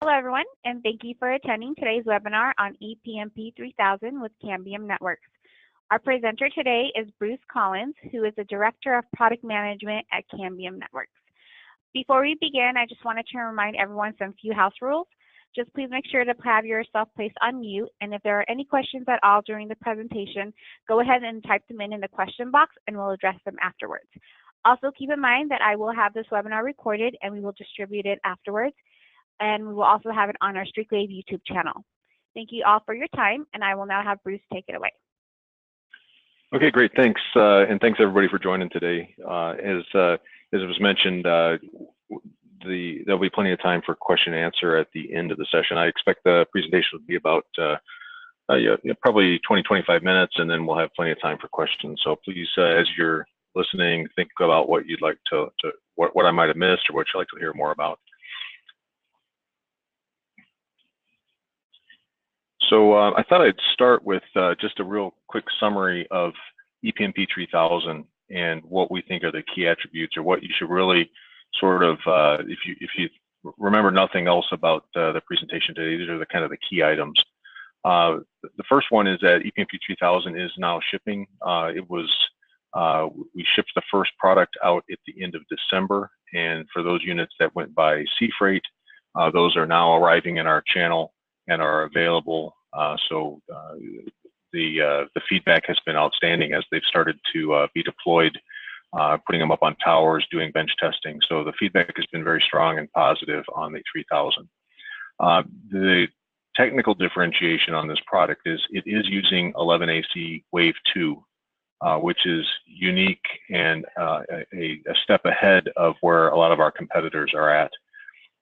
Hello, everyone, and thank you for attending today's webinar on ePMP 3000 with Cambium Networks. Our presenter today is Bruce Collins, who is the Director of Product Management at Cambium Networks. Before we begin, I just wanted to remind everyone some few house rules. Just please make sure to have yourself placed on mute, and if there are any questions at all during the presentation, go ahead and type them in the question box, and we'll address them afterwards. Also, keep in mind that I will have this webinar recorded, and we will distribute it afterwards. And we will also have it on our Strictwave YouTube channel. Thank you all for your time, and I will now have Bruce take it away. Okay, great. Thanks, and thanks everybody for joining today. As it was mentioned, there'll be plenty of time for question and answer at the end of the session. I expect the presentation will be about probably 20-25 minutes, and then we'll have plenty of time for questions. So please, as you're listening, think about what you'd like what I might have missed or what you'd like to hear more about. So I thought I'd start with just a real quick summary of ePMP 3000 and what we think are the key attributes, or what you should really sort of, if you remember nothing else about the presentation today, these are the kind of the key items. The first one is that ePMP 3000 is now shipping. We shipped the first product out at the end of December, and for those units that went by sea freight, those are now arriving in our channel and are available. So the feedback has been outstanding as they've started to be deployed, putting them up on towers, doing bench testing. So the feedback has been very strong and positive on the 3000. The technical differentiation on this product is it is using 11AC Wave 2, which is unique and a step ahead of where a lot of our competitors are at.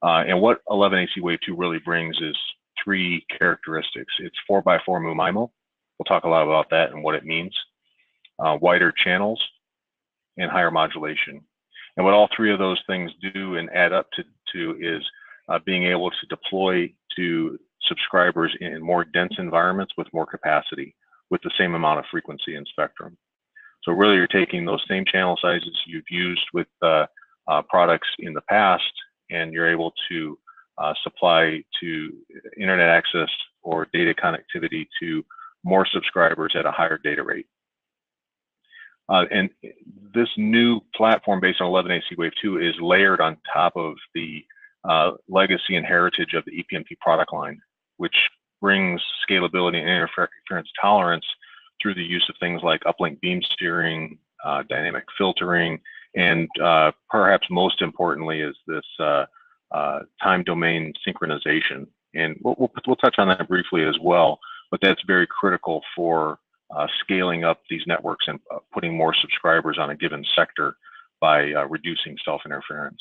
And what 11AC Wave 2 really brings is three characteristics. It's 4x4 MU-MIMO. We'll talk a lot about that and what it means. Wider channels and higher modulation. And what all three of those things do and add up to is being able to deploy to subscribers in more dense environments with more capacity, with the same amount of frequency and spectrum. So really, you're taking those same channel sizes you've used with products in the past, and you're able to supply to internet access or data connectivity to more subscribers at a higher data rate. And this new platform based on 11AC Wave 2 is layered on top of the legacy and heritage of the ePMP product line, which brings scalability and interference tolerance through the use of things like uplink beam steering, dynamic filtering, and perhaps most importantly is this time domain synchronization. And we'll touch on that briefly as well, but that's very critical for scaling up these networks and putting more subscribers on a given sector by reducing self-interference.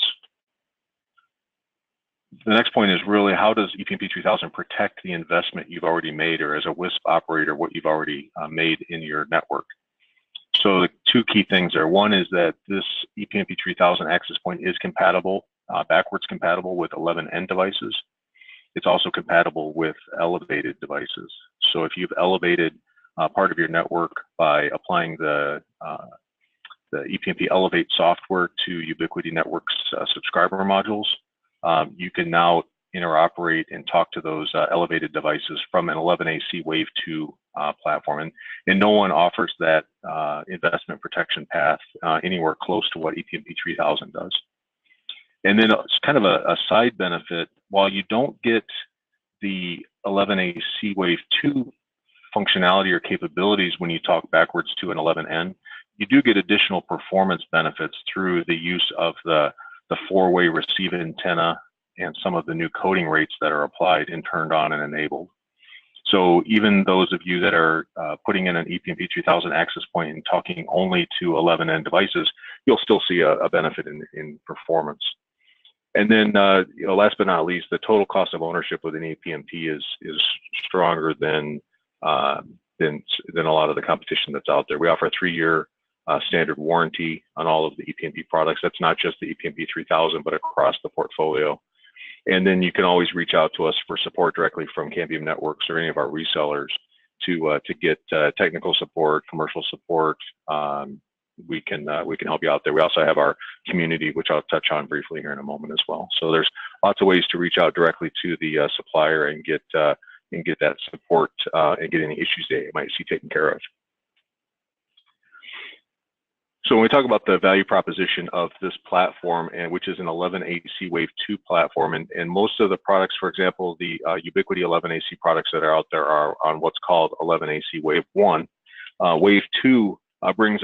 The next point is really, how does ePMP 3000 protect the investment you've already made, or as a WISP operator, what you've already made in your network? So the two key things are, one is that this ePMP 3000 access point is compatible, backwards compatible with 11N devices. It's also compatible with elevated devices. So if you've elevated part of your network by applying the ePMP Elevate software to Ubiquiti Networks subscriber modules, you can now interoperate and talk to those elevated devices from an 11AC Wave 2 platform. And no one offers that investment protection path anywhere close to what ePMP 3000 does. And then it's kind of a side benefit. While you don't get the 11AC Wave 2 functionality or capabilities when you talk backwards to an 11N, you do get additional performance benefits through the use of the four-way receive antenna and some of the new coding rates that are applied and turned on and enabled. So even those of you that are putting in an ePMP 3000 access point and talking only to 11N devices, you'll still see a benefit in performance. And then, last but not least, the total cost of ownership with an ePMP is stronger than a lot of the competition that's out there. We offer a 3-year standard warranty on all of the ePMP products. That's not just the ePMP 3000, but across the portfolio. And then you can always reach out to us for support directly from Cambium Networks or any of our resellers to get technical support, commercial support, we can help you out there. We also have our community, which I'll touch on briefly here in a moment as well. So there's lots of ways to reach out directly to the supplier and get that support and get any issues that you might see taken care of. So when we talk about the value proposition of this platform, and which is an 11AC Wave 2 platform, and most of the products, for example, the Ubiquiti 11AC products that are out there are on what's called 11AC Wave 1. Wave 2 brings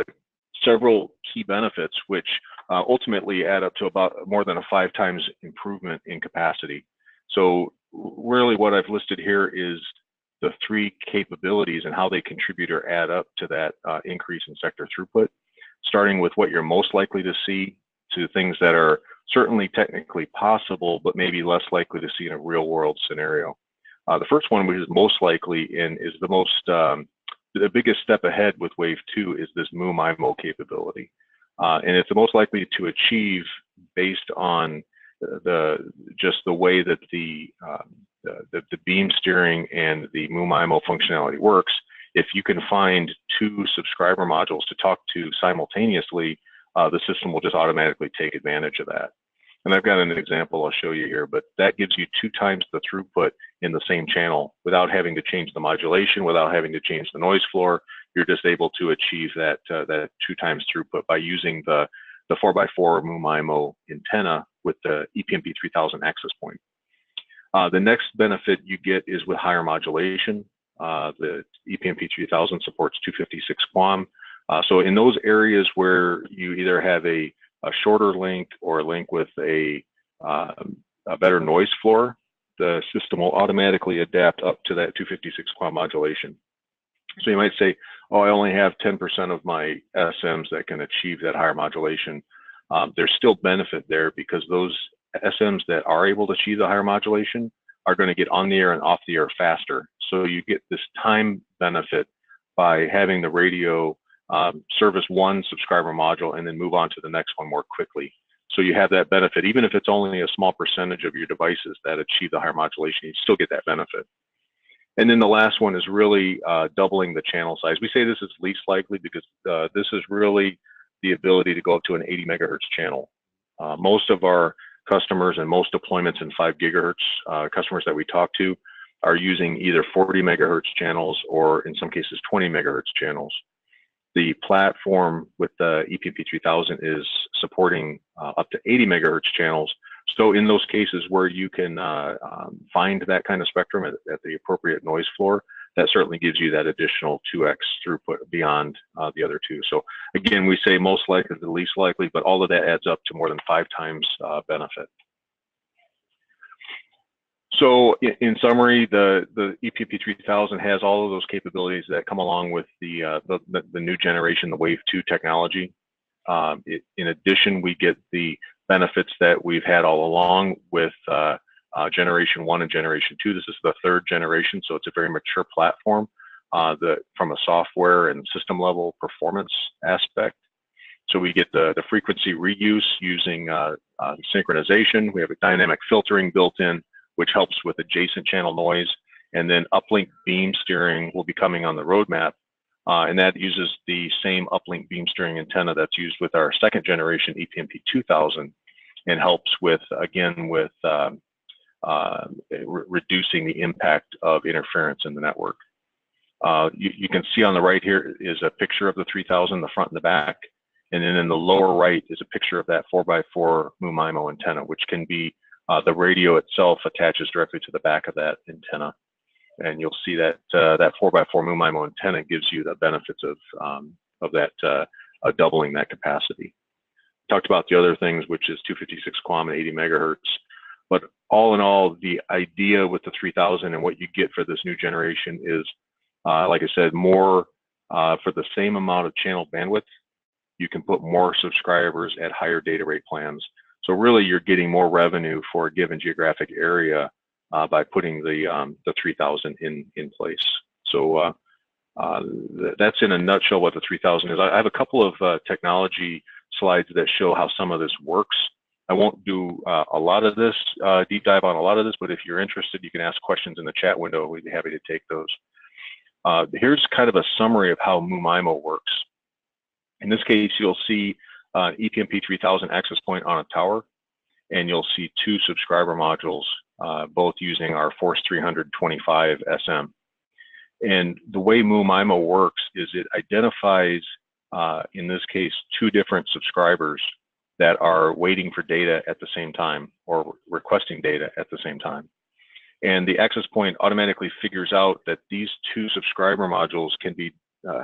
several key benefits, which ultimately add up to about more than a 5 times improvement in capacity. So really what I've listed here is the 3 capabilities and how they contribute or add up to that increase in sector throughput, starting with what you're most likely to see to things that are certainly technically possible, but maybe less likely to see in a real world scenario. The first one, which is most likely and is the biggest step ahead with Wave 2, is this MU-MIMO capability. And it's the most likely to achieve based on just the way that the beam steering and the MU-MIMO functionality works. If you can find 2 subscriber modules to talk to simultaneously, the system will just automatically take advantage of that. And I've got an example I'll show you here, but that gives you 2 times the throughput in the same channel without having to change the modulation, without having to change the noise floor. You're just able to achieve that 2 times throughput by using the 4x4 MU-MIMO antenna with the ePMP 3000 access point. The next benefit you get is with higher modulation. The ePMP 3000 supports 256 QAM. So in those areas where you either have a shorter link or a link with a better noise floor, the system will automatically adapt up to that 256 QAM modulation. So you might say, oh, I only have 10% of my SMs that can achieve that higher modulation. There's still benefit there because those SMs that are able to achieve the higher modulation are going to get on the air and off the air faster. So you get this time benefit by having the radio service 1 subscriber module and then move on to the next one more quickly. So you have that benefit, even if it's only a small percentage of your devices that achieve the higher modulation, you still get that benefit. And then the last one is really doubling the channel size. We say this is least likely because this is really the ability to go up to an 80 megahertz channel. Most of our customers and most deployments in 5 gigahertz customers that we talk to are using either 40 megahertz channels or in some cases 20 megahertz channels. The platform with the ePMP 3000 is supporting up to 80 megahertz channels. So in those cases where you can find that kind of spectrum at the appropriate noise floor, that certainly gives you that additional 2x throughput beyond the other 2. So again, we say most likely, the least likely, but all of that adds up to more than 5 times benefit. So in summary, the ePMP 3000 has all of those capabilities that come along with the new generation, the Wave 2 technology. In addition, we get the benefits that we've had all along with Generation 1 and Generation 2. This is the 3rd generation, so it's a very mature platform from a software and system level performance aspect. So we get the frequency reuse using synchronization. We have a dynamic filtering built in, which helps with adjacent channel noise. And then uplink beam steering will be coming on the roadmap. And that uses the same uplink beam steering antenna that's used with our 2nd generation ePMP 2000 and helps with, again, with reducing the impact of interference in the network. You can see on the right here is a picture of the 3000, the front and the back. And then in the lower right is a picture of that 4x4 MU-MIMO antenna, which can be the radio itself attaches directly to the back of that antenna. And you'll see that that 4x4 MU-MIMO antenna gives you the benefits of that doubling that capacity. Talked about the other things, which is 256 QAM and 80 megahertz. But all in all, the idea with the 3000 and what you get for this new generation is, like I said, more for the same amount of channel bandwidth, you can put more subscribers at higher data rate plans. So really, you're getting more revenue for a given geographic area by putting the 3000 in place. So that's in a nutshell what the 3000 is. I have a couple of technology slides that show how some of this works. I won't do a lot of this, deep dive on a lot of this, but if you're interested, you can ask questions in the chat window. We'd be happy to take those. Here's kind of a summary of how MU-MIMO works. In this case, you'll see ePMP 3000 access point on a tower, and you'll see 2 subscriber modules, both using our Force 325 SM. And the way MU-MIMO works is it identifies, in this case, 2 different subscribers that are waiting for data at the same time or requesting data at the same time. And the access point automatically figures out that these 2 subscriber modules can be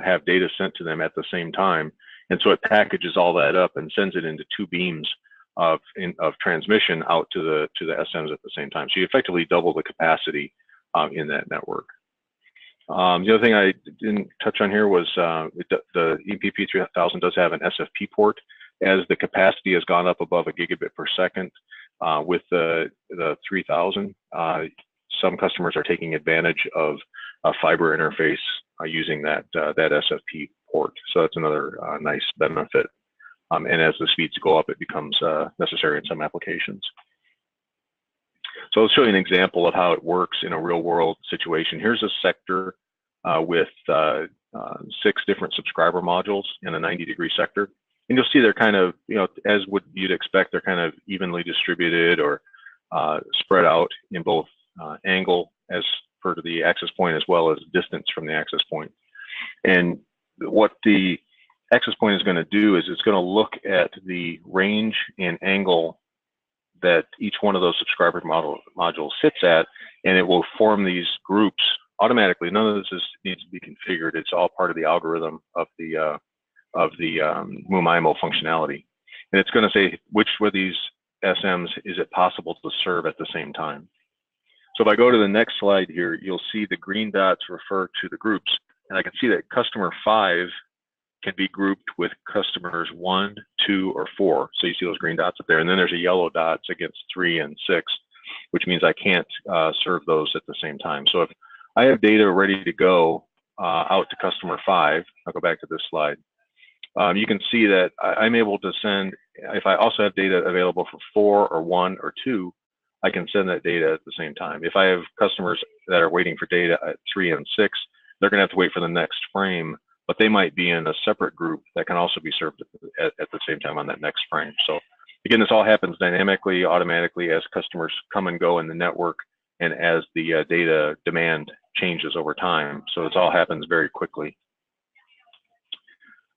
have data sent to them at the same time. And so it packages all that up and sends it into 2 beams of transmission out to the SMs at the same time. So you effectively double the capacity in that network. The other thing I didn't touch on here was the ePMP 3000 does have an SFP port. As the capacity has gone up above a gigabit per second with the 3000, some customers are taking advantage of a fiber interface using that SFP port. So that's another nice benefit. And as the speeds go up, it becomes necessary in some applications. So I'll show you an example of how it works in a real world situation. Here's a sector with 6 different subscriber modules in a 90-degree sector. And you'll see they're kind of, as you'd expect, they're kind of evenly distributed or spread out in both angle as per the access point as well as distance from the access point. And what the access point is going to do is it's going to look at the range and angle that each one of those subscriber modules sits at, and it will form these groups automatically. None of this needs to be configured. It's all part of the algorithm of the MU-MIMO functionality. And it's going to say which of these SMs is it possible to serve at the same time. So if I go to the next slide here, you'll see the green dots refer to the groups. And I can see that customer 5 can be grouped with customers 1, 2, or 4. So you see those green dots up there. And then there's a yellow dots against 3 and 6, which means I can't serve those at the same time. So if I have data ready to go out to customer 5, I'll go back to this slide. You can see that I'm able to send, if I also have data available for 4 or 1 or 2, I can send that data at the same time. If I have customers that are waiting for data at 3 and 6, they're going to have to wait for the next frame, but they might be in a separate group that can also be served at the same time on that next frame. So again, this all happens dynamically, automatically as customers come and go in the network and as the data demand changes over time. So this all happens very quickly.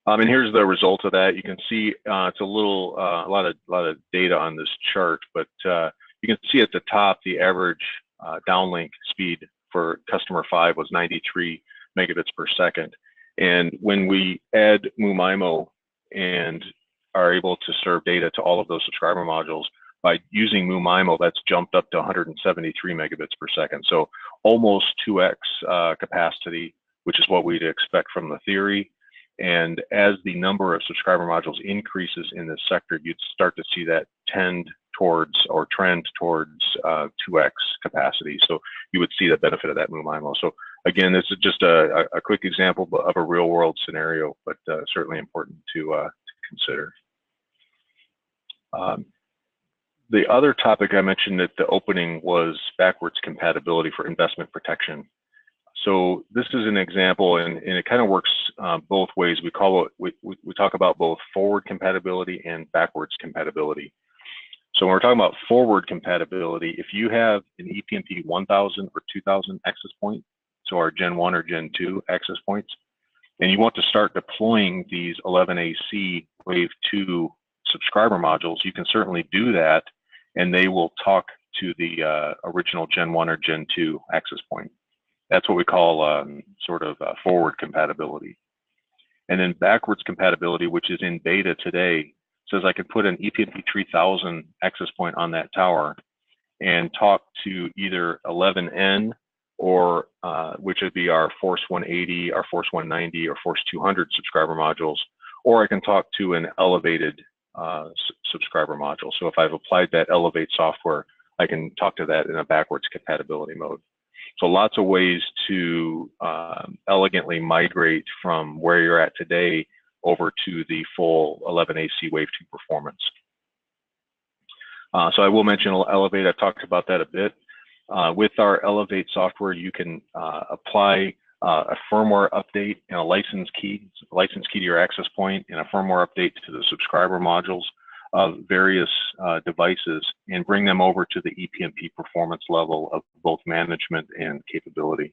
And here's the result of that. You can see it's a lot of data on this chart, but you can see at the top the average downlink speed for customer 5 was 93 megabits per second. And when we add MU-MIMO and are able to serve data to all of those subscriber modules by using MU-MIMO, that's jumped up to 173 megabits per second. So almost 2x capacity, which is what we'd expect from the theory. And as the number of subscriber modules increases in this sector, you'd start to see that trend towards 2x capacity. So you would see the benefit of that MU-MIMO. So again, this is just a quick example of a real world scenario, but certainly important to consider. The other topic I mentioned at the opening was backwards compatibility for investment protection. So this is an example, and it kind of works both ways. We talk about both forward compatibility and backwards compatibility. So when we're talking about forward compatibility, if you have an ePMP 1000 or 2000 access point, so our Gen 1 or Gen 2 access points, and you want to start deploying these 11AC Wave 2 subscriber modules, you can certainly do that, and they will talk to the original Gen 1 or Gen 2 access point. That's what we call forward compatibility. And then backwards compatibility, which is in beta today, says I could put an ePMP 3000 access point on that tower and talk to either 11N or which would be our Force 180, our Force 190, or Force 200 subscriber modules, or I can talk to an elevated subscriber module. So if I've applied that Elevate software, I can talk to that in a backwards compatibility mode. So lots of ways to elegantly migrate from where you're at today over to the full 11AC Wave 2 performance. So I will mention Elevate. I've talked about that a bit. With our Elevate software, you can apply a firmware update and a license key to your access point, and a firmware update to the subscriber modules of various devices, and bring them over to the ePMP performance level of both management and capability.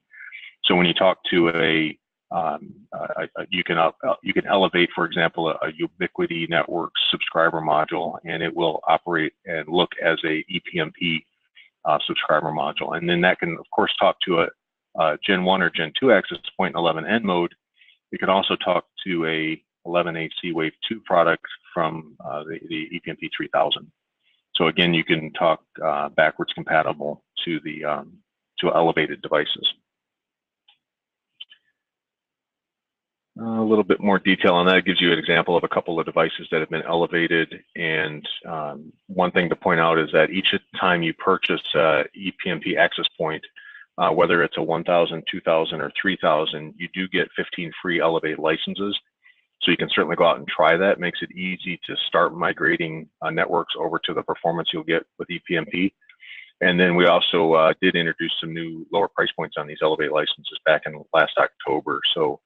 So when you talk to you can elevate, for example, a Ubiquiti Networks subscriber module, and it will operate and look as a ePMP subscriber module. And then that can, of course, talk to a Gen 1 or Gen 2 access point in 11N mode. You can also talk to a 11AC Wave 2 product from the ePMP 3000. So again, you can talk backwards compatible to the to elevated devices. A little bit more detail on that. It gives you an example of a couple of devices that have been elevated. And one thing to point out is that each time you purchase ePMP access point, whether it's a 1000, 2000, or 3000, you do get 15 free Elevate licenses. So you can certainly go out and try that. It makes it easy to start migrating networks over to the performance you'll get with ePMP. And then we also did introduce some new lower price points on these Elevate licenses back in last October. So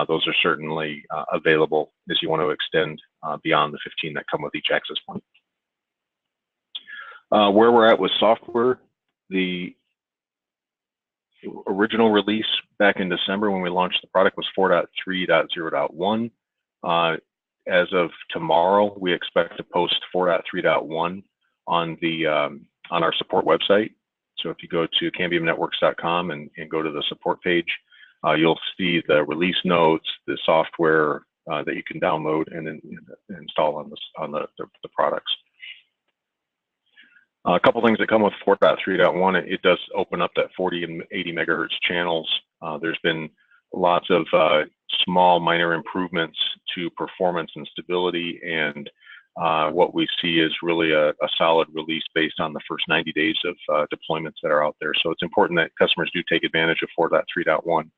those are certainly available as you want to extend beyond the 15 that come with each access point. Where we're at with software, the original release back in December when we launched the product was 4.3.0.1. As of tomorrow, we expect to post 4.3.1 on the on our support website. So if you go to cambiumnetworks.com and go to the support page, you'll see the release notes, the software that you can download and then install on the products. A couple things that come with 4.3.1, it does open up that 40 and 80 megahertz channels. There's been lots of small minor improvements to performance and stability, and what we see is really a solid release based on the first 90 days of deployments that are out there. So it's important that customers do take advantage of 4.3.1.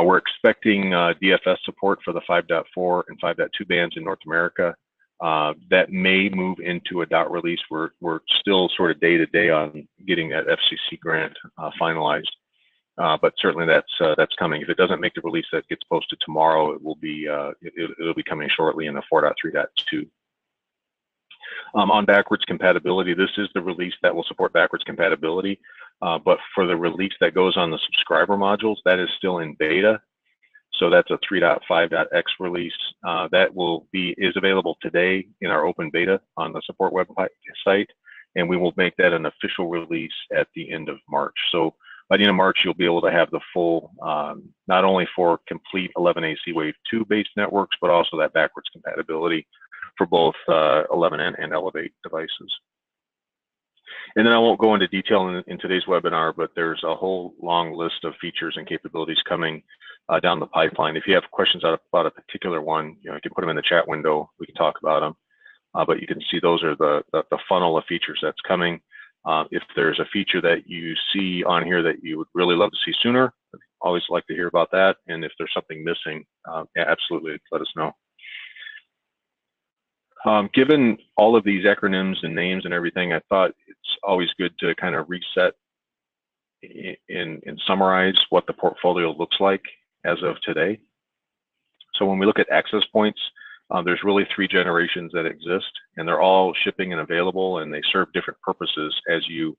We're expecting DFS support for the 5.4 and 5.2 bands in North America. That may move into a dot release. We're still sort of day to day on getting that FCC grant finalized, but certainly that's coming. If it doesn't make the release that gets posted tomorrow, it will be it'll be coming shortly in the 4.3.2. On backwards compatibility, this is the release that will support backwards compatibility, but for the release that goes on the subscriber modules, that is still in beta. So that's a 3.5.x release that is available today in our open beta on the support website, and we will make that an official release at the end of March. So by the end of March, you'll be able to have the full, not only for complete 11AC Wave 2 based networks, but also that backwards compatibility for both 11N and Elevate devices. And then I won't go into detail in today's webinar, but there's a whole long list of features and capabilities coming down the pipeline. If you have questions about a particular one, you can put them in the chat window. We can talk about them. But you can see those are the funnel of features that's coming. If there's a feature that you see on here that you would really love to see sooner, I'd always like to hear about that. And if there's something missing, yeah, absolutely let us know. Given all of these acronyms and names and everything, I thought it's always good to kind of reset and summarize what the portfolio looks like as of today. So when we look at access points, there's really 3 generations that exist, and they're all shipping and available, and they serve different purposes as you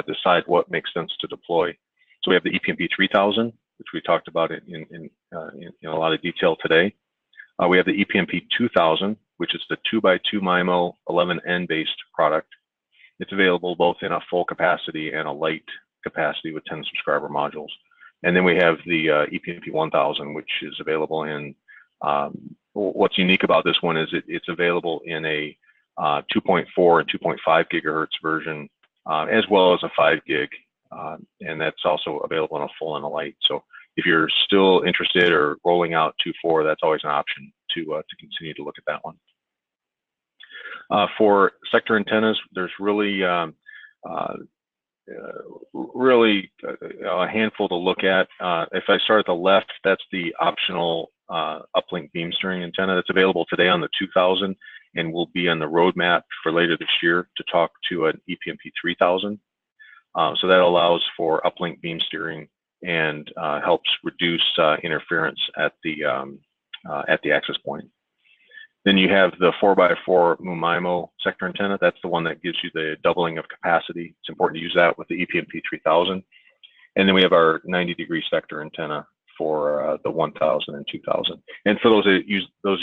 decide what makes sense to deploy. So we have the ePMP 3000, which we talked about in a lot of detail today. We have the ePMP 2000, which is the 2x2 MIMO 11N based product. It's available both in a full capacity and a light capacity with 10 subscriber modules. And then we have the ePMP 1000, which is available in, what's unique about this one is it's available in a 2.4 and 2.5 gigahertz version, as well as a 5 gig. And that's also available in a full and a light. So if you're still interested or rolling out 2.4, that's always an option to continue to look at that one. For sector antennas, there's really a handful to look at. If I start at the left, that's the optional uplink beam steering antenna that's available today on the 2000 and will be on the roadmap for later this year to talk to an ePMP 3000. So that allows for uplink beam steering and helps reduce interference at the access point. Then you have the 4x4 MIMO sector antenna. That's the one that gives you the doubling of capacity. It's important to use that with the ePMP 3000. And then we have our 90-degree sector antenna for the 1000 and 2000. And for those of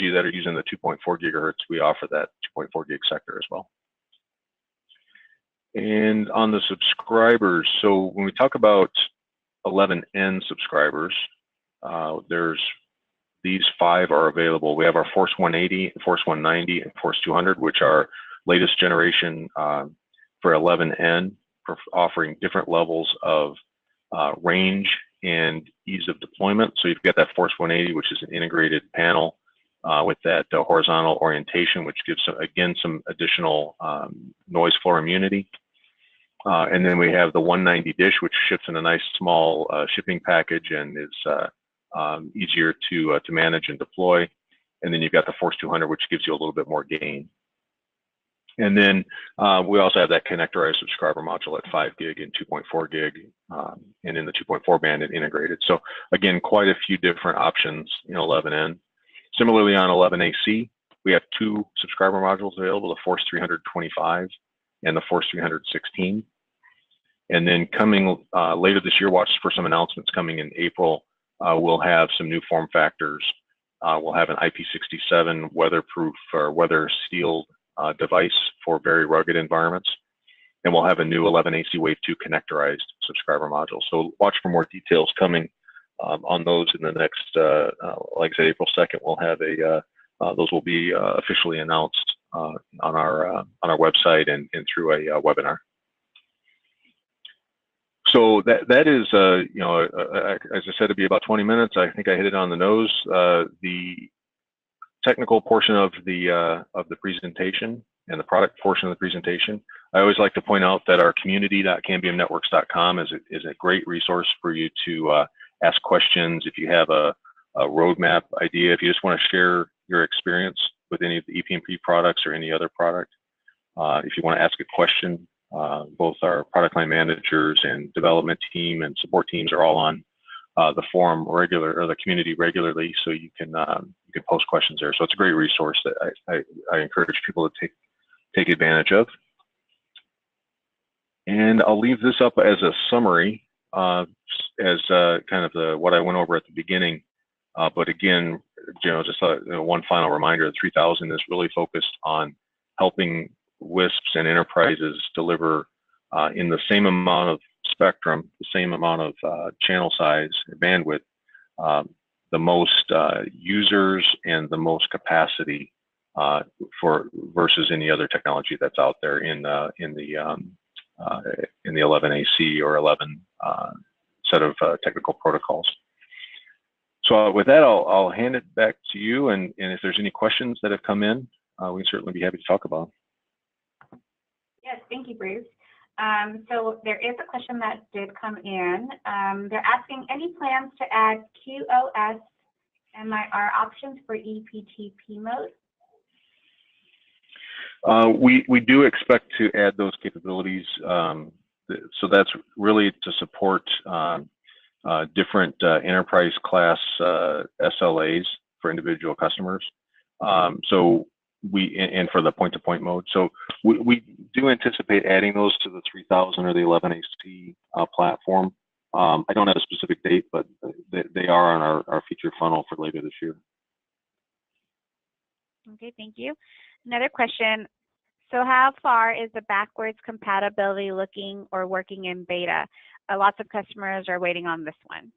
you that are using the 2.4 gigahertz, we offer that 2.4 gig sector as well. And on the subscribers, so when we talk about 11N subscribers, these 5 are available. We have our Force 180, Force 190, and Force 200, which are latest generation for 11N, for offering different levels of range and ease of deployment. So you've got that Force 180, which is an integrated panel with that horizontal orientation, which gives, again, some additional noise floor immunity. And then we have the 190 dish, which ships in a nice small shipping package and is easier to manage and deploy. And then you've got the Force 200, which gives you a little bit more gain. And then we also have that connectorized subscriber module at 5 gig and 2.4 gig, and in the 2.4 band and integrated. So again, quite a few different options in 11N. Similarly on 11AC, we have 2 subscriber modules available, the Force 325 and the Force 316. And then coming later this year, watch for some announcements coming in April. We'll have some new form factors. We'll have an IP67 weatherproof or weather sealed device for very rugged environments. And we'll have a new 11AC Wave 2 connectorized subscriber module. So watch for more details coming on those in the next, like I said, April 2nd, we'll have those will be officially announced on our website and through a webinar. So that is, you know, as I said, it'd be about 20 minutes. I think I hit it on the nose. The technical portion of the presentation and the product portion of the presentation, I always like to point out that our community.cambiumnetworks.com is a great resource for you to ask questions. If you have a roadmap idea, if you just want to share your experience with any of the ePMP products or any other product, if you want to ask a question, both our product line managers and development team and support teams are all on the forum or the community regularly, so you can post questions there. So it's a great resource that I encourage people to take advantage of. And I'll leave this up as a summary, as kind of what I went over at the beginning. But again, you know, just one final reminder: the 3000 is really focused on helping WISPs and enterprises deliver in the same amount of spectrum, the same amount of channel size and bandwidth, the most users and the most capacity versus any other technology that's out there in the 11AC or 11 set of technical protocols. So with that, I'll hand it back to you, and if there's any questions that have come in, we can certainly be happy to talk about. Yes, thank you, Bruce. So there is a question that did come in. They're asking, any plans to add QoS and our options for ePTP mode? We do expect to add those capabilities. So that's really to support different enterprise class SLAs for individual customers. So and for the point-to-point mode. So we do anticipate adding those to the 3000 or the 11AC platform. I don't have a specific date, but they are on our feature funnel for later this year. Okay, thank you. Another question. So how far is the backwards compatibility looking or working in beta? Lots of customers are waiting on this one.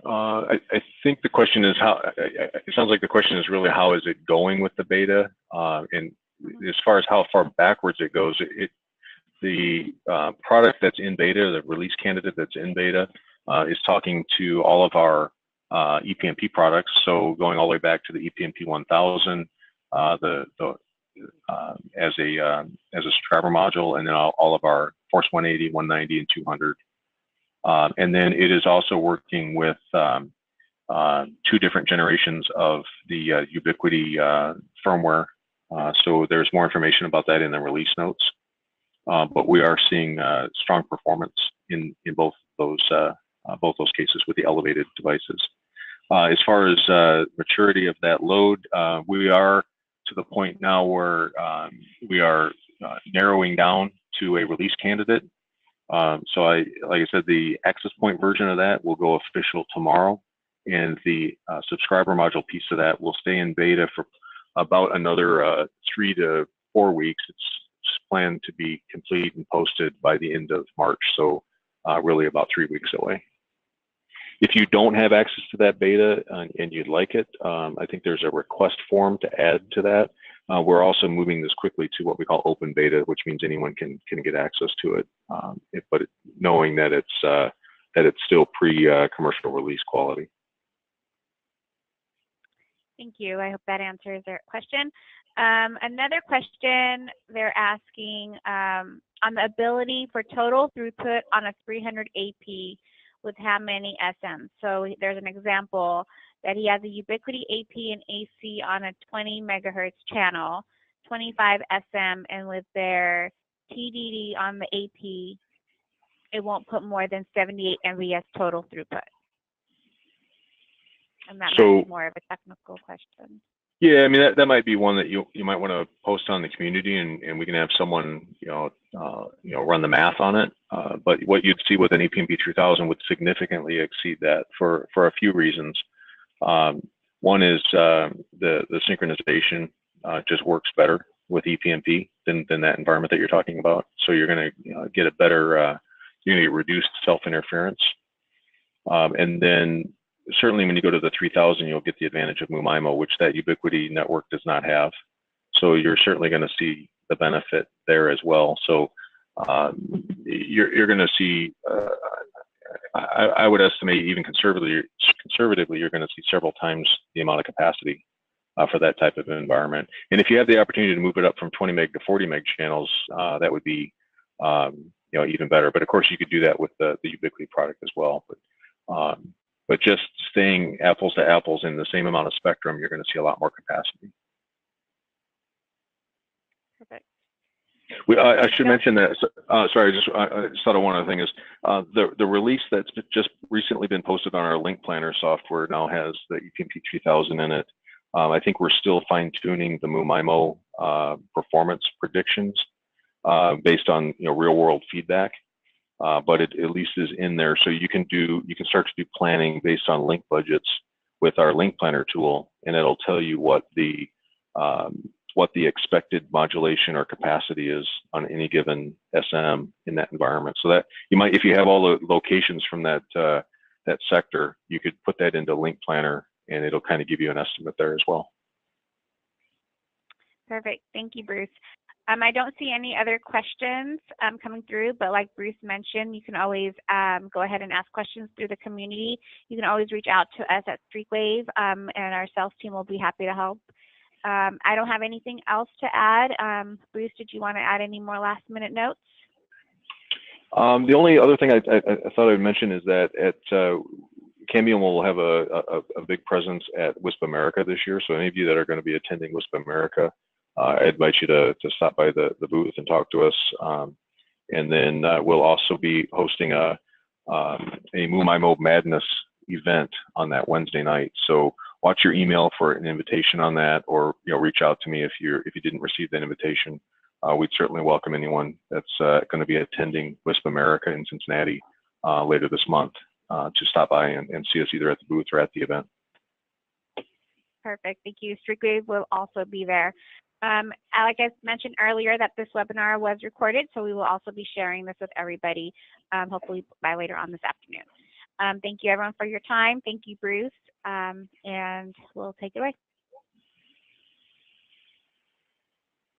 I think the question is it sounds like the question is really how is it going with the beta? And as far as how far backwards it goes, the product that's in beta, the release candidate that's in beta, is talking to all of our ePMP products. So going all the way back to the ePMP 1000, as a subscriber module, and then all of our Force 180, 190, and 200. And then it is also working with 2 different generations of the Ubiquity firmware. So there's more information about that in the release notes. But we are seeing strong performance both those cases with the elevated devices. As far as maturity of that load, we are to the point now where we are narrowing down to a release candidate. So like I said, the access point version of that will go official tomorrow, and the subscriber module piece of that will stay in beta for about another 3 to 4 weeks. It's planned to be complete and posted by the end of March, so really about 3 weeks away. If you don't have access to that beta and you'd like it, I think there's a request form to add to that. We're also moving this quickly to what we call open beta, which means anyone can get access to it, but knowing that it's still pre-commercial release quality. Thank you. I hope that answers their question. Another question they're asking on the ability for total throughput on a 300 AP with how many SMs. So there's an example that he has a Ubiquiti AP and AC on a 20 megahertz channel, 25 SM, and with their TDD on the AP, it won't put more than 78 MVS total throughput. And that might be more of a technical question. Yeah, I mean that might be one that you might want to post on the community, and we can have someone run the math on it. But what you'd see with an ePMP 3000 would significantly exceed that for a few reasons. One is the synchronization just works better with ePMP than that environment that you're talking about. So you're going to get a better, you're going to get reduced self-interference, and then certainly when you go to the 3000, you'll get the advantage of MU-MIMO, which that Ubiquiti network does not have. So you're certainly going to see the benefit there as well. So you're going to see, I would estimate even conservatively, you're going to see several times the amount of capacity for that type of environment. And if you have the opportunity to move it up from 20 meg to 40 meg channels, that would be even better. But of course, you could do that with the Ubiquiti product as well. But just staying apples to apples in the same amount of spectrum, you're going to see a lot more capacity. Perfect. I should mention that. Sorry, I just thought of one other thing is the release that's just recently been posted on our link planner software now has the ePMP 3000 in it. I think we're still fine tuning the MU-MIMO performance predictions based on real world feedback. But it at least is in there, so you can start to do planning based on link budgets with our link planner tool, and it'll tell you what the expected modulation or capacity is on any given SM in that environment. So that you might, if you have all the locations from that sector, you could put that into link planner, and it'll kind of give you an estimate there as well. Perfect. Thank you, Bruce. I don't see any other questions coming through, but like Bruce mentioned, you can always go ahead and ask questions through the community. You can always reach out to us at Streetwave, and our sales team will be happy to help. I don't have anything else to add. Bruce, did you want to add any more last minute notes? The only other thing I thought I'd mention is that at Cambium will have a big presence at WISP America this year. So any of you that are going to be attending WISP America, I invite you to stop by the booth and talk to us. And then we'll also be hosting a MU-MIMO Madness event on that Wednesday night. So watch your email for an invitation on that, or reach out to me if you didn't receive that invitation. We'd certainly welcome anyone that's going to be attending WISP America in Cincinnati later this month to stop by and see us either at the booth or at the event. Perfect. Thank you. Streetwave will also be there. Like I mentioned earlier, that this webinar was recorded, so we will also be sharing this with everybody, hopefully by later on this afternoon. Thank you, everyone, for your time. Thank you, Bruce, and we'll take it away.